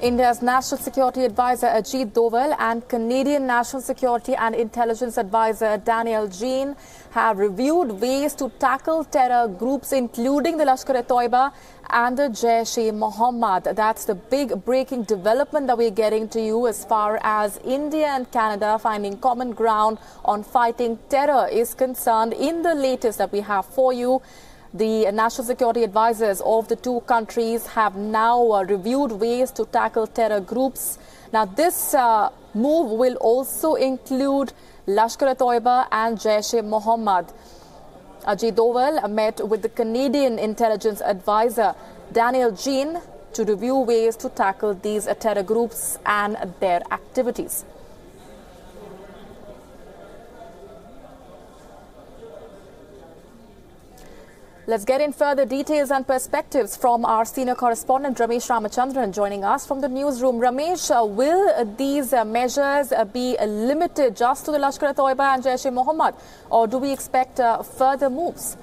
India's National Security Advisor Ajit Doval and Canadian National Security and Intelligence Advisor Daniel Jean have reviewed ways to tackle terror groups including the Lashkar-e-Toiba and the Jaish-e-Mohammed. That's the big breaking development that we're getting to you as far as India and Canada finding common ground on fighting terror is concerned. In the latest that we have for you, the national security advisors of the two countries have now reviewed ways to tackle terror groups. Now, this move will also include Lashkar-e-Toiba and Jaish-e-Mohammed. Ajit Doval met with the Canadian intelligence advisor Daniel Jean to review ways to tackle these terror groups and their activities. Let's get in further details and perspectives from our senior correspondent Ramesh Ramachandran joining us from the newsroom. Ramesh, will these measures be limited just to the Lashkar-e-Toiba and Jaish-e-Mohammed, or do we expect further moves?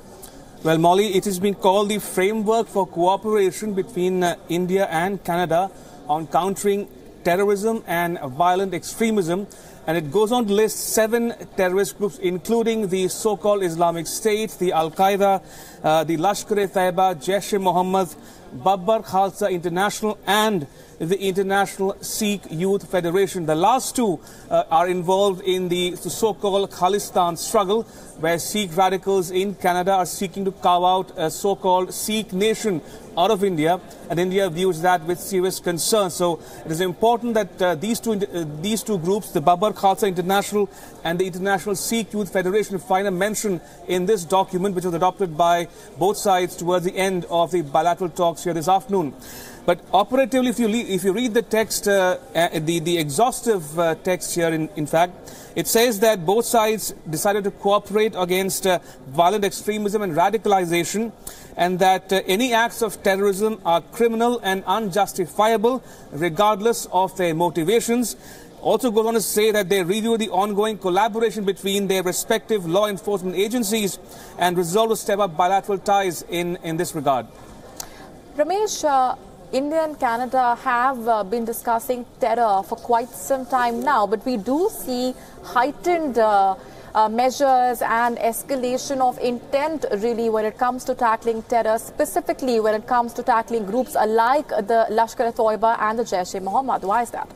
Well, Molly, it has been called the framework for cooperation between India and Canada on countering terrorism and violent extremism. And it goes on to list 7 terrorist groups, including the so-called Islamic State, the Al-Qaeda, the Lashkar-e-Taiba, Jaish-e-Mohammed, Babbar Khalsa International and the International Sikh Youth Federation. The last two are involved in the so-called Khalistan struggle, where Sikh radicals in Canada are seeking to carve out a so-called Sikh nation out of India, and India views that with serious concern. So it is important that these two groups, the Babbar Khalsa International and the International Sikh Youth Federation, find a mention in this document, which was adopted by both sides towards the end of the bilateral talks here this afternoon. But operatively, if you read the text, the exhaustive text here, in fact, it says that both sides decided to cooperate against violent extremism and radicalization, and that any acts of terrorism are criminal and unjustifiable, regardless of their motivations. Also goes on to say that they review the ongoing collaboration between their respective law enforcement agencies and resolve to step up bilateral ties in this regard. Ramesh, India and Canada have been discussing terror for quite some time now, but we do see heightened measures and escalation of intent really when it comes to tackling terror, specifically when it comes to tackling groups like the Lashkar-e-Toiba and the Jaish-e-Mohammed. Why is that?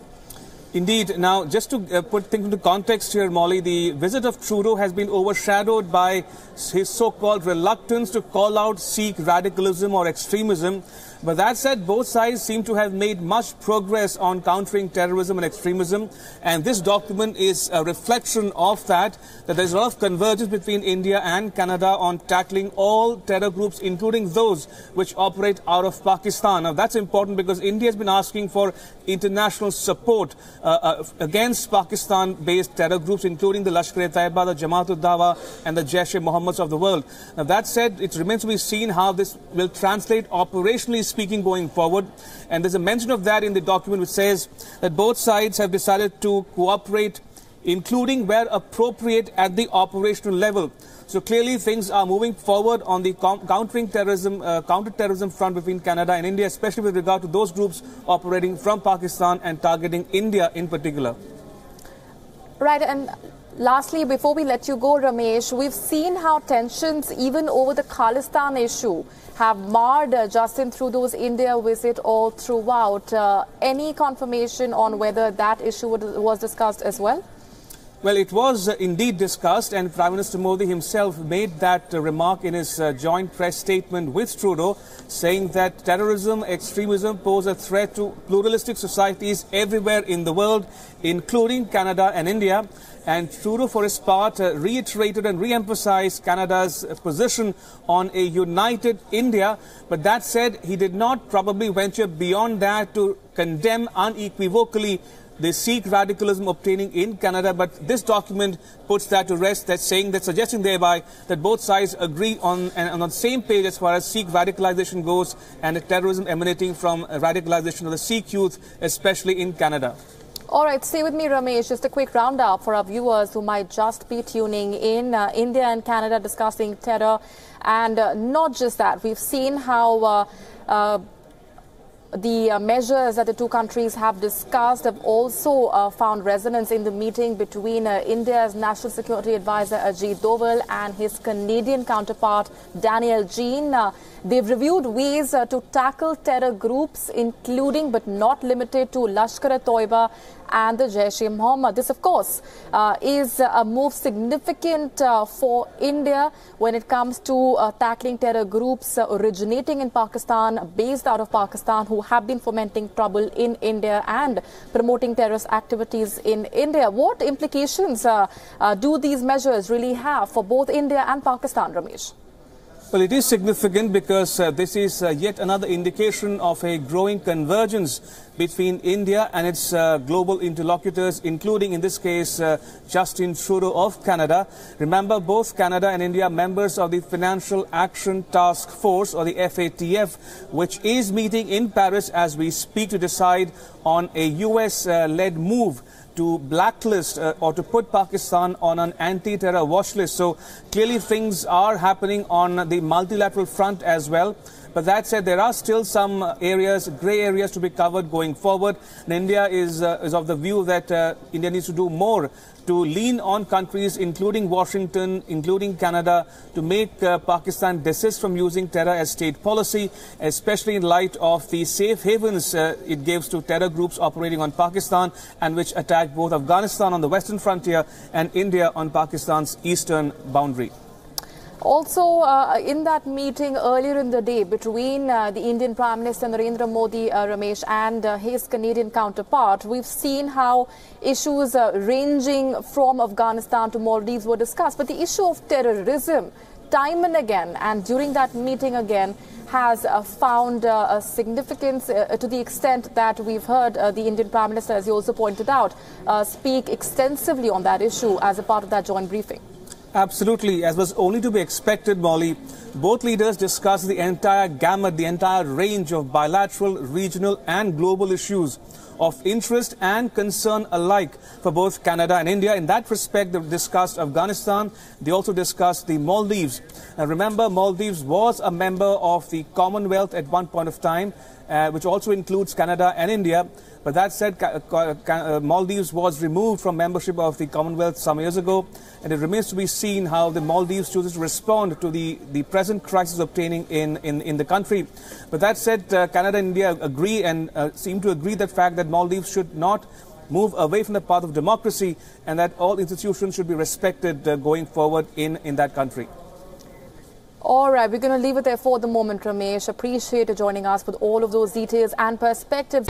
Indeed. Now, just to put things into context here, Molly, the visit of Trudeau has been overshadowed by his so-called reluctance to call out Sikh radicalism or extremism. But that said, both sides seem to have made much progress on countering terrorism and extremism. And this document is a reflection of that there's a lot of convergence between India and Canada on tackling all terror groups, including those which operate out of Pakistan. Now, that's important because India has been asking for international support against Pakistan-based terror groups, including the Lashkar-e-Taiba, the Jamaat-ud-Dawa and the Jaish-e-Mohammed of the world. Now, that said, it remains to be seen how this will translate operationally speaking going forward. And there's a mention of that in the document, which says that both sides have decided to cooperate, including where appropriate at the operational level. So clearly things are moving forward on the counter-terrorism front between Canada and India, especially with regard to those groups operating from Pakistan and targeting India in particular. Right, and lastly, before we let you go, Ramesh, we've seen how tensions even over the Khalistan issue have marred Justin Trudeau's India visit all throughout. Any confirmation on whether that issue was discussed as well? Well, it was indeed discussed, and Prime Minister Modi himself made that remark in his joint press statement with Trudeau, saying that terrorism, extremism pose a threat to pluralistic societies everywhere in the world, including Canada and India. And Trudeau, for his part, reiterated and re-emphasized Canada's position on a united India. But that said, he did not probably venture beyond that to condemn unequivocally the Sikh radicalism obtaining in Canada. But this document puts that to rest, suggesting thereby that both sides agree on the same page as far as Sikh radicalization goes and the terrorism emanating from radicalization of the Sikh youth, especially in Canada. All right, stay with me, Ramesh. Just a quick roundup for our viewers who might just be tuning in. India and Canada discussing terror, and not just that. We've seen how the measures that the two countries have discussed have also found resonance in the meeting between India's National Security Advisor Ajit Doval and his Canadian counterpart Daniel Jean. They've reviewed ways to tackle terror groups, including but not limited to Lashkar-e-Toiba and the Jaish-e-Mohammed. This, of course, is a move significant for India when it comes to tackling terror groups originating in Pakistan, based out of Pakistan, who have been fomenting trouble in India and promoting terrorist activities in India. What implications do these measures really have for both India and Pakistan, Ramesh? Well, it is significant because this is yet another indication of a growing convergence between India and its global interlocutors, including in this case Justin Trudeau of Canada. Remember, both Canada and India are members of the Financial Action Task Force, or the FATF, which is meeting in Paris as we speak to decide on a US-led move to blacklist or to put Pakistan on an anti-terror watch list. So clearly things are happening on the multilateral front as well. But that said, there are still some areas, grey areas to be covered going forward. And India is of the view that India needs to do more to lean on countries, including Washington, including Canada, to make Pakistan desist from using terror as state policy, especially in light of the safe havens it gives to terror groups operating on Pakistan and which attack both Afghanistan on the western frontier and India on Pakistan's eastern boundary. Also, in that meeting earlier in the day between the Indian Prime Minister Narendra Modi, Ramesh, and his Canadian counterpart, we've seen how issues ranging from Afghanistan to Maldives were discussed. But the issue of terrorism, time and again, and during that meeting again, has found a significance to the extent that we've heard the Indian Prime Minister, as you also pointed out, speak extensively on that issue as a part of that joint briefing. Absolutely. As was only to be expected, Molly, both leaders discussed the entire gamut, the entire range of bilateral, regional and global issues of interest and concern alike for both Canada and India. In that respect, they discussed Afghanistan. They also discussed the Maldives. And remember, Maldives was a member of the Commonwealth at one point of time, which also includes Canada and India. But that said, Maldives was removed from membership of the Commonwealth some years ago, and it remains to be seen how the Maldives chooses to respond to the present crisis obtaining in the country. But that said, Canada and India agree and seem to agree that fact that Maldives should not move away from the path of democracy and that all institutions should be respected going forward in that country. All right, we're going to leave it there for the moment, Ramesh. Appreciate you joining us with all of those details and perspectives.